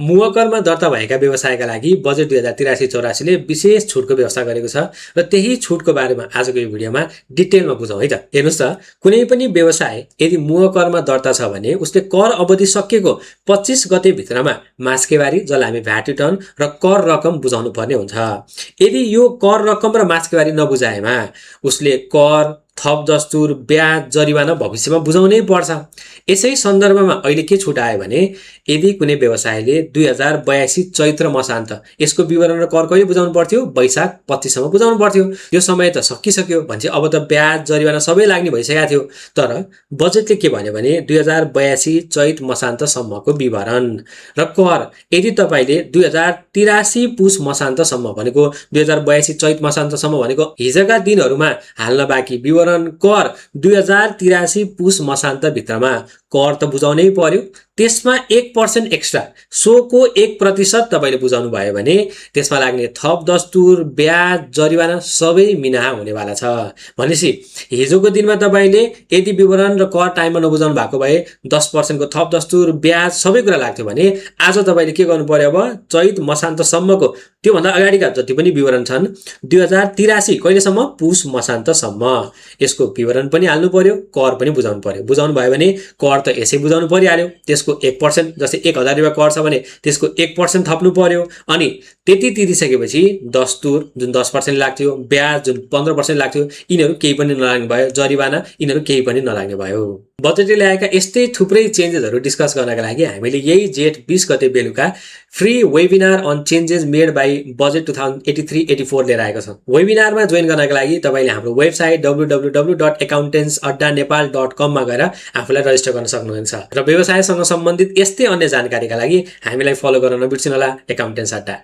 मुवकरमा दर्ता भएका व्यवसायका लागि बजेट 2083-84 ले विशेष छुटको व्यवस्था गरेको छ र त्यही छुटको बारेमा आजको यो भिडियोमा डिटेलमा बुझौँ है त। हेर्नुस् त, कुनै पनि व्यवसाय यदि मुवकरमा दर्ता छ भने उसले कर अवधि सकिएको 25 गते भित्रमा मास्केवारी, जसलाई हामी भ्याट रिटर्न र कर रकम बुझाउनु पर्ने हुन्छ। यदि यो कर रकम र मास्केवारी नबुझाएमा उसले कर, थप दस्तुर, ब्याज, जरिवाना भविष्यमा बुझाउनै पर्छ। यसै सन्दर्भमा अहिले के छुट आयो भने यदि कुनै व्यवसायले 2082 चैत्र मसान्त यसको विवरण र कर कहिले बुझाउनु पर्थ्यो? वैशाख 25 सम्म बुझाउनु पर्थ्यो। यो समय त सकिसक्यो भनेपछि अब त ब्याज, जरिवाना सबै लाग्ने भइसकेको थियो। तर बजेटले के भन्यो भने 2082 चैत मसान्त सम्मको विवरण र कर यदि तपाईले 2083 पुस मसान्त सम्म भनेको 2082 चैत मसान्त सम्म भनेको हिजोका दिनहरुमा हाल्न बाँकी विवरण कर 2083 पुस मसान्त भित्रमा कर त बुझाउनै पर्यो। त्यसमा 1% एक्स्ट्रा, सोको 1% तपाईले बुझाउनु भयो भने त्यसमा लाग्ने थप दस्तुर, ब्याज, जरिवाना सबै मिनाहा हुनेवाला छ। भनेपछि हिजोको दिनमा तपाईले यदि विवरण र कर टाइममा नबुझाउनु भएको भए 10% को थप दस्तुर, ब्याज सबै कुरा लाग्थ्यो भने आज तपाईले के गर्नु पर्यो? अब चैत मसान्त सम्मको त्यो भन्दा अगाडिका जति पनि विवरण छन् 2083 कहिलेसम्म? पुस मसान्त सम्म यसको विवरण पनि हाल्नु पर्यो, कर पनि बुझाउनु पर्यो। बुझाउनु भयो भने कर त यसै बुझाउनु परिहाल्यो, त्यसको 1% जस्तै 1000 रुपैयाँ कर छ भने त्यसको 1% थप्नु पर्यो। अनि त्यति तिरिसकेपछि दस्तुर जुन 10% लाग्थ्यो, ब्याज जुन 15% लाग्थ्यो, यिनीहरू केही पनि नलाग्ने भयो, जरिवाना यिनीहरू केही पनि नलाग्ने भयो। बजेटले ल्याएका यस्तै थुप्रै चेन्जेसहरू डिस्कस गर्नका लागि हामीले यही जेठ 20 गते बेलुका free webinar on changes made by budget 2083-84 लिएर आएको छौँ। वेबिनारमा जोइन गर्नका लागि तपाईले हाम्रो वेबसाइट www.accountantsaddhanepal.com मा गएर आफूलाई रजिस्टर गर्न सक्नुहुन्छ र व्यवसायसँग सम्बन्धित यस्तै अन्य जानकारीका लागि हामीलाई फलो गर्न नबिर्सिनुहोला। एकाउन्टेन्ट्स अड्डा।